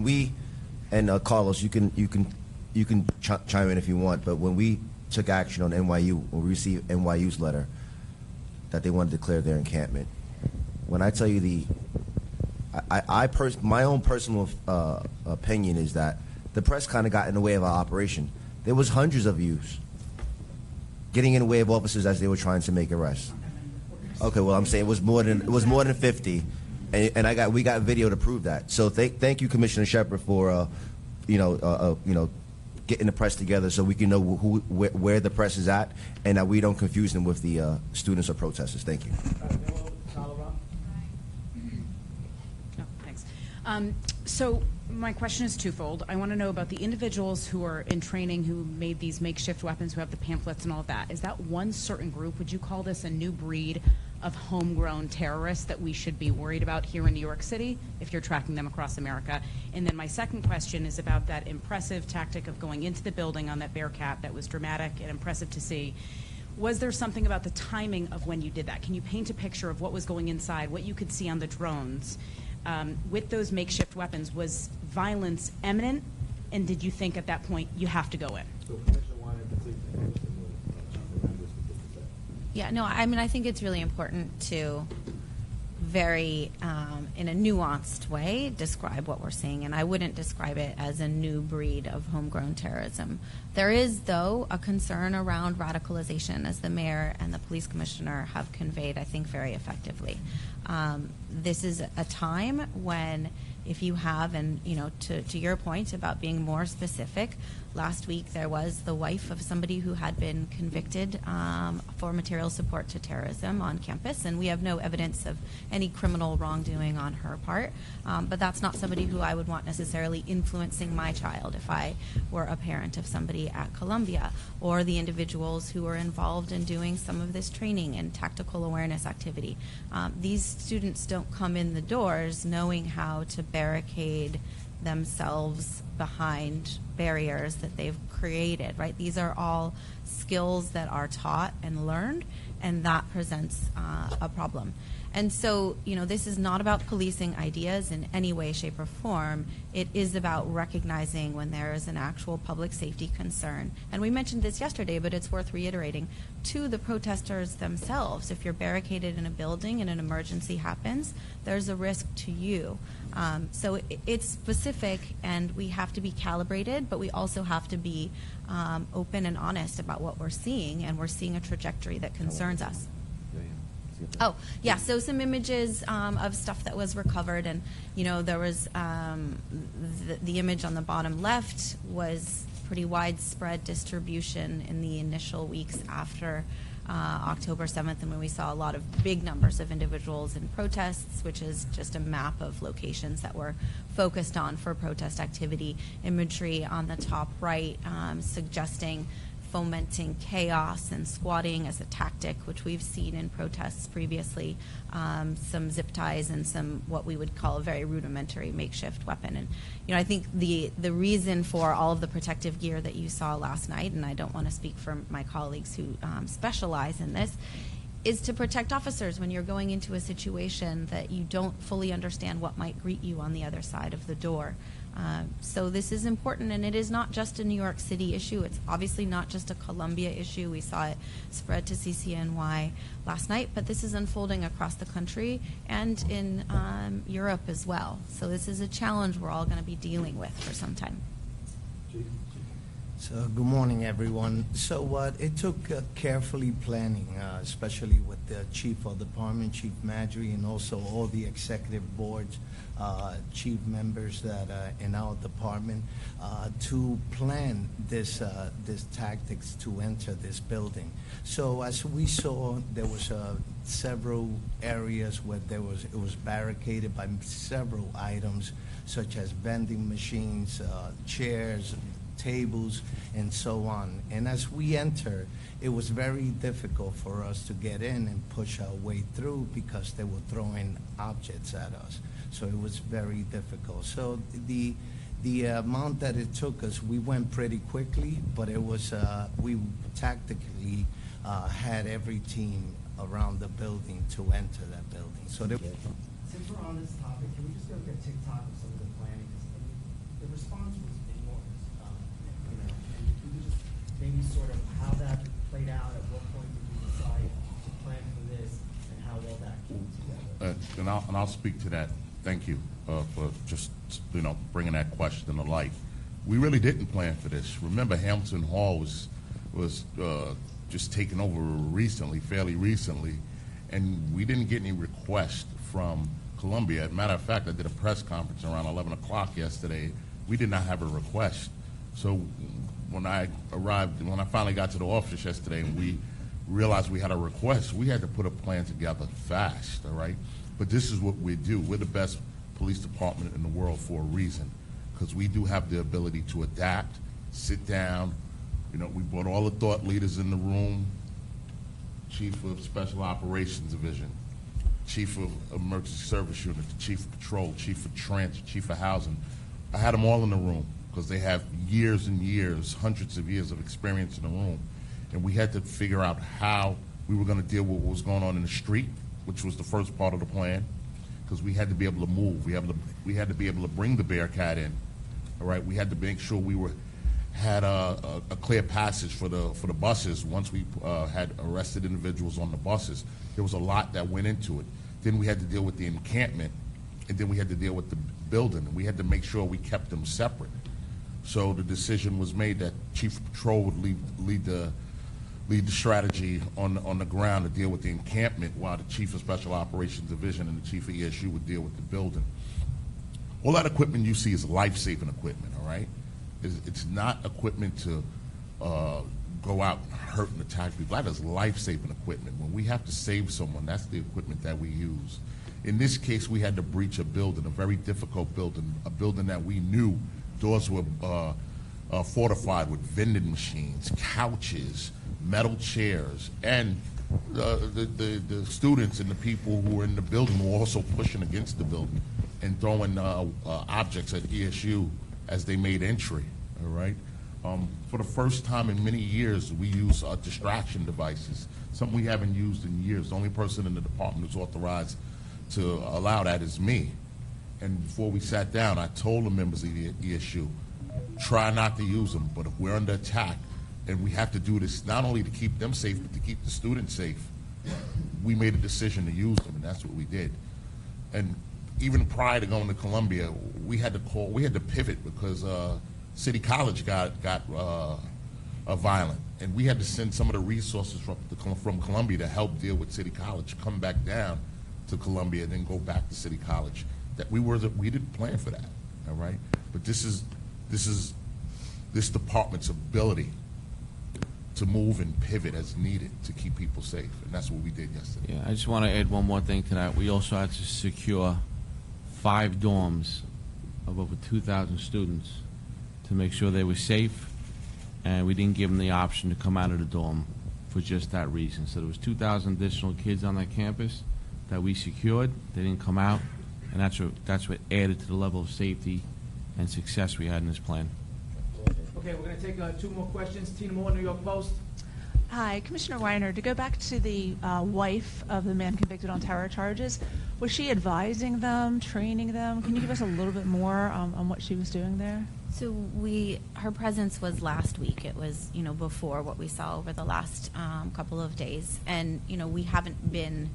We and Carlos, you can chime in if you want. But when we took action on NYU, when we received NYU's letter that they wanted to declare their encampment, when I tell you my own personal opinion is that the press kind of got in the way of our operation. There was hundreds of views getting in the way of officers as they were trying to make arrests. Okay, well, I'm saying it was more than 50, and we got video to prove that. So thank you, Commissioner Shepard, for getting the press together so we can know where the press is at, and that we don't confuse them with the students or protesters. Thank you. Oh, thanks. So my question is twofold. I want to know about the individuals who are in training who made these makeshift weapons, who have the pamphlets and all of that. Is that one certain group? Would you call this a new breed of homegrown terrorists that we should be worried about here in New York City if you're tracking them across America? And then my second question is about that impressive tactic of going into the building on that Bearcat. That was dramatic and impressive to see. Was there something about the timing of when you did that? Can you paint a picture of what was going inside, what you could see on the drones? With those makeshift weapons, was violence imminent, and did you think at that point you have to go in? Yeah, no, I mean, I think it's really important to very, in a nuanced way, describe what we're seeing, and I wouldn't describe it as a new breed of homegrown terrorism. There is, though, a concern around radicalization, as the mayor and the police commissioner have conveyed, I think, very effectively. This is a time when, if you have, and to your point about being more specific, last week there was the wife of somebody who had been convicted for material support to terrorism on campus, and we have no evidence of any criminal wrongdoing on her part, but that's not somebody who I would want necessarily influencing my child if I were a parent of somebody at Columbia, or the individuals who are involved in doing some of this training and tactical awareness activity. These students don't come in the doors knowing how to barricade themselves behind barriers that they've created, right? These are all skills that are taught and learned, and that presents a problem. And so, this is not about policing ideas in any way, shape, or form. It is about recognizing when there is an actual public safety concern. And we mentioned this yesterday, but it's worth reiterating to the protesters themselves. If you're barricaded in a building and an emergency happens, there's a risk to you. So it's specific, and we have to be calibrated, but we also have to be open and honest about what we're seeing, and we're seeing a trajectory that concerns us. Oh, yeah, so some images of stuff that was recovered, and, there was the image on the bottom left was pretty widespread distribution in the initial weeks after October 7th, and when we saw a lot of big numbers of individuals in protests, which is just a map of locations that were focused on for protest activity. Imagery on the top right suggesting fomenting chaos and squatting as a tactic, which we've seen in protests previously, some zip ties and some what we would call a very rudimentary makeshift weapon. And I think the reason for all of the protective gear that you saw last night, and I don't want to speak for my colleagues who specialize in this, is to protect officers when you're going into a situation that you don't fully understand what might greet you on the other side of the door. So this is important, and it is not just a New York City issue. It's obviously not just a Columbia issue. We saw it spread to CCNY last night, but this is unfolding across the country and in Europe as well. So this is a challenge we're all going to be dealing with for some time. So good morning, everyone. So it took carefully planning, especially with the chief of the department, Chief Madry, and also all the executive boards, chief members that in our department, to plan this tactics to enter this building. So as we saw, there was several areas where it was barricaded by several items, such as vending machines, chairs, tables, and so on. And as we entered, it was very difficult for us to get in and push our way through because they were throwing objects at us. So it was very difficult. So the amount that it took us, we went pretty quickly, but it was we tactically had every team around the building to enter that building. So since we're on this topic, can we just go get TikTok of some of the planning? response was enormous. You know, and if you could just maybe sort of how that played out, at what point did you decide to plan for this, and how well that came together? And I'll speak to that. Thank you for just, you know, bringing that question to light. We really didn't plan for this. Remember, Hamilton Hall was just taken over recently, fairly recently, and we didn't get any requests from Columbia. As a matter of fact, I did a press conference around 11 o'clock yesterday. We did not have a request. So when I finally got to the office yesterday and we realized we had a request, we had to put a plan together fast, all right? But this is what we do. We're the best police department in the world for a reason, because we do have the ability to adapt, sit down. You know, we brought all the thought leaders in the room, Chief of Special Operations Division, Chief of Emergency Service Unit, the Chief of Patrol, Chief of Transit, Chief of Housing. I had them all in the room because they have years and years, hundreds of years of experience in the room. And we had to figure out how we were going to deal with what was going on in the street, which was the first part of the plan, because we had to be able to move. We had to be able to bring the Bearcat in. All right, we had to make sure we had a clear passage for the buses once we had arrested individuals on the buses. There was a lot that went into it. Then we had to deal with the encampment, and then we had to deal with the building. We had to make sure we kept them separate. So the decision was made that Chief of Patrol would lead the strategy on the ground to deal with the encampment, while the Chief of Special Operations Division and the Chief of ESU would deal with the building. All that equipment you see is life-saving equipment, all right? It's not equipment to go out and hurt and attack people. That is life-saving equipment. When we have to save someone, that's the equipment that we use. In this case, we had to breach a building, a very difficult building, a building that we knew doors were fortified with vending machines, couches, metal chairs, and the students and the people who were in the building were also pushing against the building and throwing objects at ESU as they made entry, all right? For the first time in many years, we use distraction devices, something we haven't used in years. The only person in the department who's authorized to allow that is me. And before we sat down, I told the members of the ESU, try not to use them, but if we're under attack, and we have to do this not only to keep them safe, but to keep the students safe, we made a decision to use them, and that's what we did. And even prior to going to Columbia, we had to pivot because City College got violent, and we had to send some of the resources from Columbia to help deal with City College, come back down to Columbia, and then go back to City College. That we didn't plan for that, all right? But this is this department's ability to move and pivot as needed to keep people safe, and that's what we did yesterday. Yeah, I just want to add one more thing to that. We also had to secure 5 dorms of over 2,000 students to make sure they were safe, and we didn't give them the option to come out of the dorm for just that reason. So there was 2,000 additional kids on that campus that we secured. They didn't come out, and that's what added to the level of safety and success we had in this plan. Okay, we're going to take 2 more questions. Tina Moore, New York Post. Hi, Commissioner Weiner. To go back to the wife of the man convicted on terror charges, was she advising them, training them? Can you give us a little bit more on what she was doing there? So her presence was last week. It was, before what we saw over the last couple of days. And, we haven't been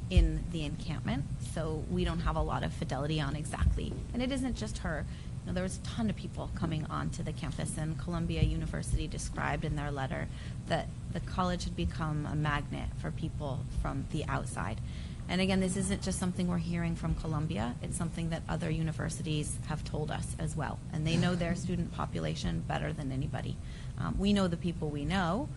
in the encampment, so we don't have a lot of fidelity on exactly. And it isn't just her. There was a ton of people coming onto the campus, and Columbia University described in their letter that the college had become a magnet for people from the outside. And again, this isn't just something we're hearing from Columbia. It's something that other universities have told us as well. And they know their student population better than anybody. We know the people we know.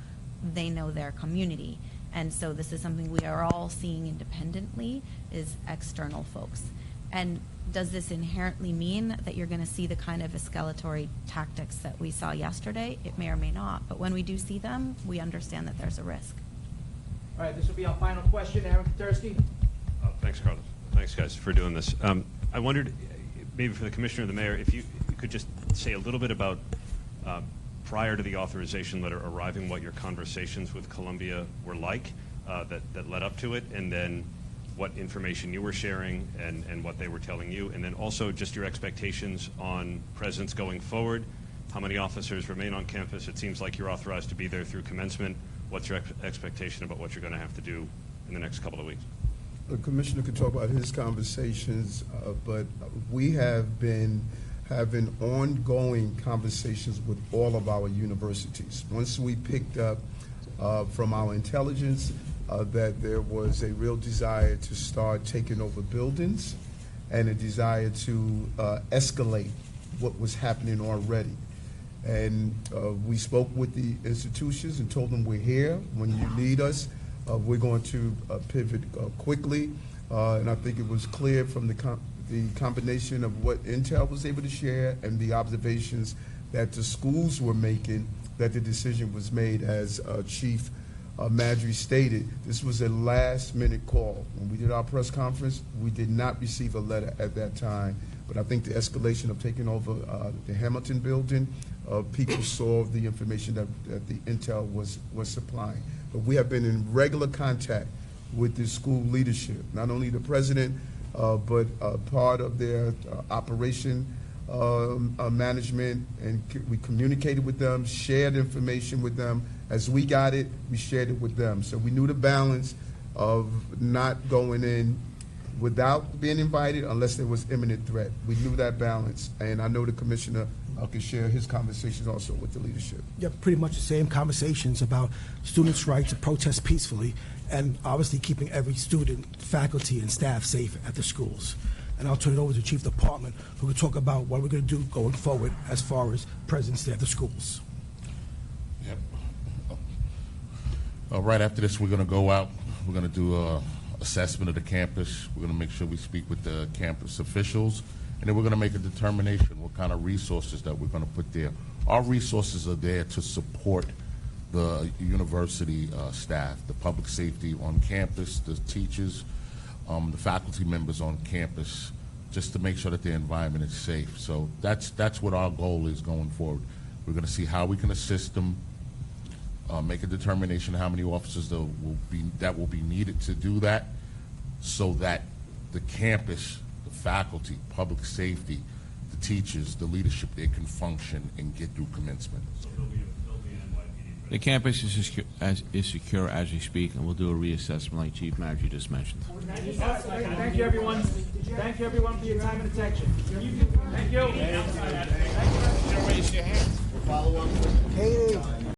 They know their community. And so this is something we are all seeing independently, is external folks. And does this inherently mean that you're going to see the kind of escalatory tactics that we saw yesterday? It may or may not. But when we do see them, we understand that there's a risk. All right, this will be our final question. Aaron Katursky. Thanks, Carlos. Thanks, guys, for doing this. I wondered, maybe for the Commissioner or the Mayor, if you could just say a little bit about, prior to the authorization letter arriving, what your conversations with Columbia were like that led up to it, and then what information you were sharing and what they were telling you, and then also just your expectations on presence going forward. How many officers remain on campus? It seems like you're authorized to be there through commencement. What's your expectation about what you're going to have to do in the next couple of weeks? The commissioner could talk about his conversations, but we have been having ongoing conversations with all of our universities. Once we picked up from our intelligence that there was a real desire to start taking over buildings and a desire to escalate what was happening already. And we spoke with the institutions and told them we're here. When you need us, we're going to pivot quickly. And I think it was clear from the combination of what Intel was able to share and the observations that the schools were making that the decision was made. As Chief Madry stated, this was a last-minute call. When we did our press conference, we did not receive a letter at that time. But I think the escalation of taking over the Hamilton building, people saw the information that the Intel was supplying. But we have been in regular contact with the school leadership, not only the president, but part of their operation management, and we communicated with them, shared information with them. As we got it, we shared it with them. So we knew the balance of not going in without being invited unless there was imminent threat. We knew that balance, and I know the commissioner could share his conversations also with the leadership. Yeah, pretty much the same conversations about students' right to protest peacefully, and obviously keeping every student, faculty, and staff safe at the schools. And I'll turn it over to Chief Department, who can talk about what we're going to do going forward as far as presence there at the schools. Yep. Right after this, we're going to go out. We're going to do a assessment of the campus. We're going to make sure we speak with the campus officials, and then we're going to make a determination what kind of resources that we're going to put there. Our resources are there to support the university staff, the public safety on campus, the teachers, the faculty members on campus, just to make sure that the environment is safe. So that's what our goal is going forward. We're going to see how we can assist them, make a determination how many officers that will be needed to do that, so that the campus, the faculty, public safety, the teachers, the leadership, they can function and get through commencement. So there'll be an NYPD. The campus is secure as we speak, and we'll do a reassessment like Chief Madry just mentioned. Thank you, everyone. Thank you, everyone, for your time and attention. Thank you. Raise your hand. Follow up. Katie.